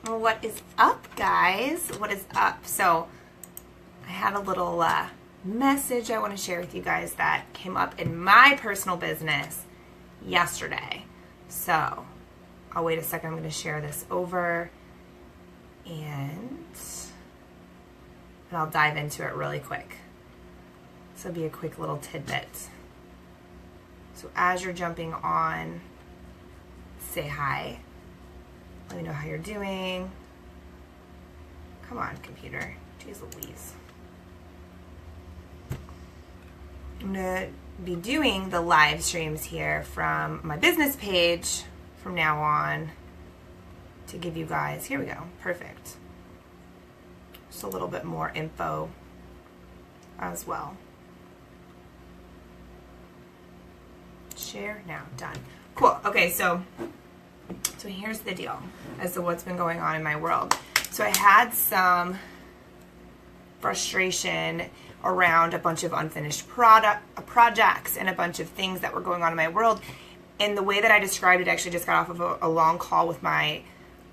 What is up, guys? What is up? So I had a little message I want to share with you guys that came up in my personal business yesterday. So I'll wait a second. I'm going to share this over and I'll dive into it really quick. This will be a quick little tidbit. So as you're jumping on, say hi. Let me know how you're doing. Come on, computer. Jeez Louise. I'm going to be doing the live streams here from my business page from now on to give you guys, here we go, perfect. Just a little bit more info as well. Share now, done. Cool, okay, so here's the deal as to what's been going on in my world. So I had some frustration around a bunch of unfinished projects and a bunch of things that were going on in my world. And the way that I described it, actually just got off of a long call with my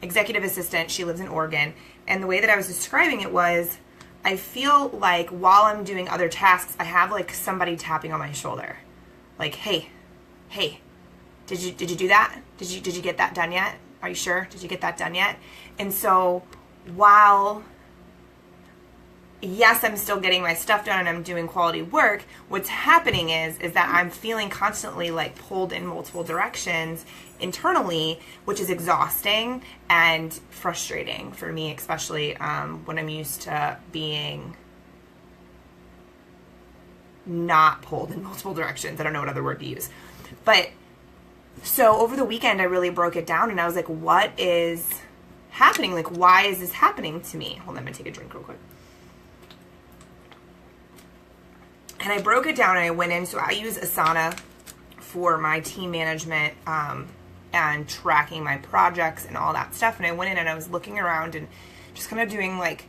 executive assistant. She lives in Oregon. And the way that I was describing it was, I feel like while I'm doing other tasks, I have like somebody tapping on my shoulder. Like, hey, did you do that? Did you get that done yet? Are you sure? Did you get that done yet? And so while, yes, I'm still getting my stuff done and I'm doing quality work, what's happening is that I'm feeling constantly like pulled in multiple directions internally, which is exhausting and frustrating for me, especially when I'm used to being not pulled in multiple directions. I don't know what other word to use. But so over the weekend, I really broke it down and I was like, what is happening? Like, why is this happening to me? Hold on, I'm gonna take a drink real quick. And I broke it down and I went in. So I use Asana for my team management and tracking my projects and all that stuff. And I went in and I was looking around and just kind of doing like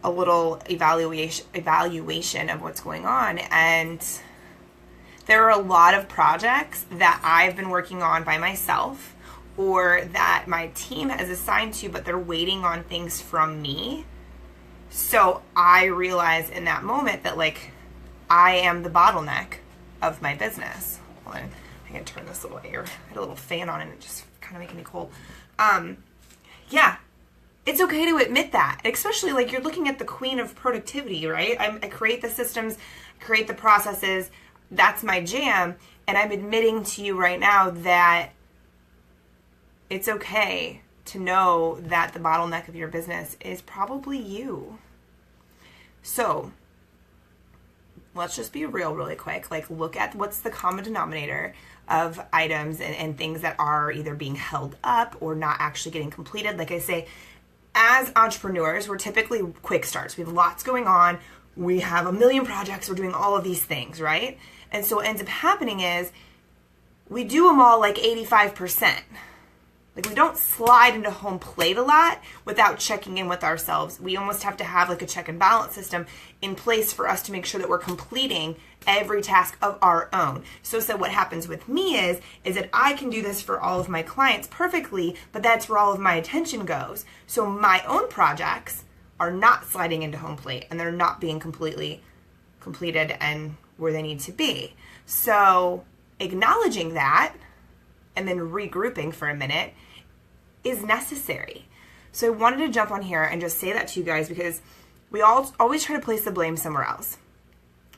a little evaluation of what's going on. And there are a lot of projects that I've been working on by myself or that my team has assigned to, but they're waiting on things from me. So I realized in that moment that like I am the bottleneck of my business. Hold on, I can turn this little air. I had a little fan on and it just kind of making me cold. Yeah, it's okay to admit that, especially like you're looking at the queen of productivity, right? I create the systems, create the processes. That's my jam. And I'm admitting to you right now that it's okay to know that the bottleneck of your business is probably you. So let's just be real really quick. Like look at what's the common denominator of items and things that are either being held up or not actually getting completed. Like I say, as entrepreneurs, we're typically quick starts. We have lots going on. We have a million projects. We're doing all of these things, right? And so what ends up happening is we do them all like 85%. Like we don't slide into home plate a lot without checking in with ourselves. We almost have to have like a check and balance system in place for us to make sure that we're completing every task of our own. So what happens with me is that I can do this for all of my clients perfectly, but that's where all of my attention goes. So my own projects are not sliding into home plate and they're not being completely completed and where they need to be. So acknowledging that and then regrouping for a minute is necessary. So I wanted to jump on here and just say that to you guys because we all always try to place the blame somewhere else.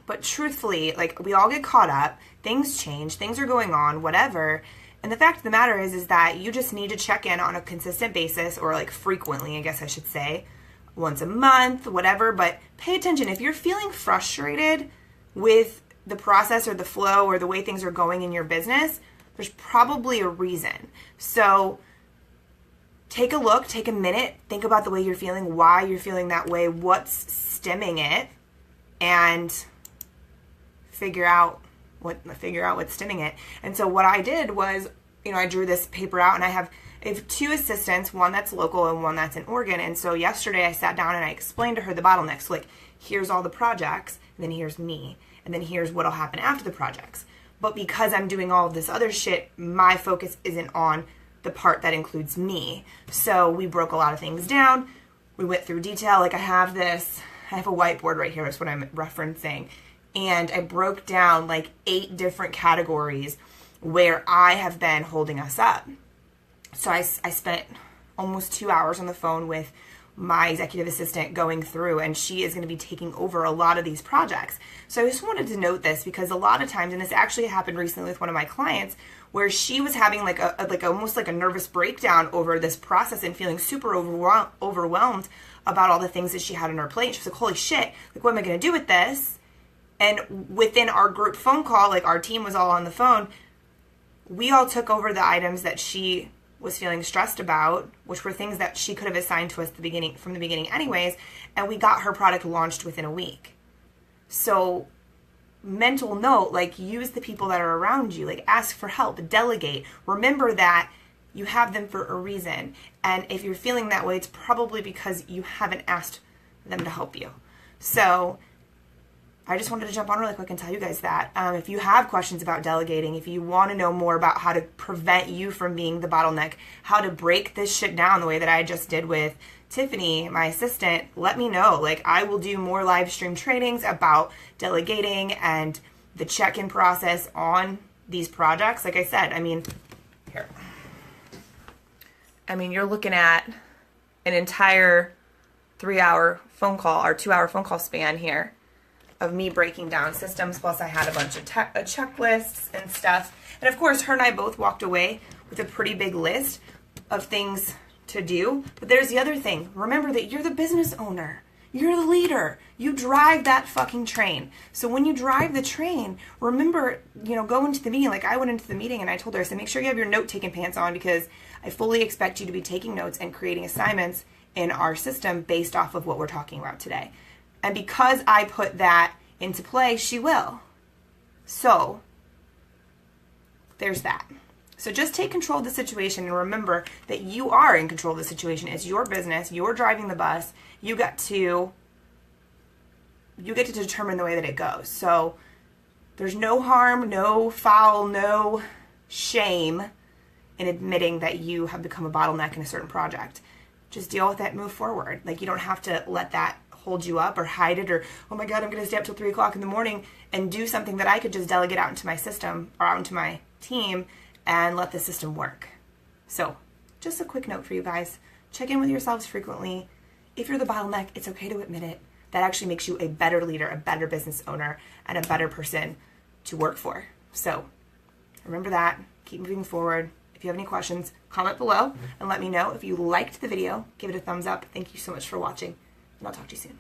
But truthfully, like we all get caught up, things change, things are going on, whatever. And the fact of the matter is that you just need to check in on a consistent basis or like frequently, I guess I should say, once a month, whatever, but pay attention. If you're feeling frustrated with the process or the flow or the way things are going in your business, there's probably a reason. So take a look, take a minute, think about the way you're feeling, why you're feeling that way, what's stemming it, and figure out what's stemming it. And so what I did was, I drew this paper out and I have two assistants, one that's local and one that's in Oregon. And so yesterday I sat down and I explained to her the bottlenecks. So like, here's all the projects, and then here's me, and then here's what'll happen after the projects. But because I'm doing all of this other shit, my focus isn't on the part that includes me. So we broke a lot of things down. We went through detail. Like I have a whiteboard right here. That's what I'm referencing. And I broke down like 8 different categories where I have been holding us up. So I spent almost 2 hours on the phone with my executive assistant going through, and she is going to be taking over a lot of these projects. So I just wanted to note this because a lot of times, and this actually happened recently with one of my clients, where she was having like almost like a nervous breakdown over this process and feeling super overwhelmed about all the things that she had on her plate. She was like, holy shit, like what am I going to do with this? And within our group phone call, like our team was all on the phone, we all took over the items that she was feeling stressed about, which were things that she could have assigned to us from the beginning anyways, and we got her product launched within a week. So mental note, like use the people that are around you, like ask for help, delegate. Remember that you have them for a reason. And if you're feeling that way, it's probably because you haven't asked them to help you. So I just wanted to jump on really quick and tell you guys that. If you have questions about delegating, if you want to know more about how to prevent you from being the bottleneck, how to break this shit down the way that I just did with Tiffany, my assistant, let me know. Like I will do more live stream trainings about delegating and the check-in process on these projects. Like I said, you're looking at an entire 3-hour phone call or 2-hour phone call span here of me breaking down systems, plus I had a bunch of checklists and stuff. And of course, her and I both walked away with a pretty big list of things to do. But there's the other thing. Remember that you're the business owner. You're the leader. You drive that fucking train. So when you drive the train, remember, go into the meeting. Like I went into the meeting and I told her, I said, make sure you have your note-taking pants on because I fully expect you to be taking notes and creating assignments in our system based off of what we're talking about today. And because I put that into play, she will. So there's that. So just take control of the situation and remember that you are in control of the situation. It's your business. You're driving the bus. You get to determine the way that it goes. So there's no harm, no foul, no shame in admitting that you have become a bottleneck in a certain project. Just deal with it, move forward. Like you don't have to let that hold you up or hide it or, oh my God, I'm going to stay up till 3 o'clock in the morning and do something that I could just delegate out into my system or out into my team and let the system work. So just a quick note for you guys. Check in with yourselves frequently. If you're the bottleneck, it's okay to admit it. That actually makes you a better leader, a better business owner, and a better person to work for. So remember that. Keep moving forward. If you have any questions, comment below and let me know. If you liked the video, give it a thumbs up. Thank you so much for watching, and I'll talk to you soon.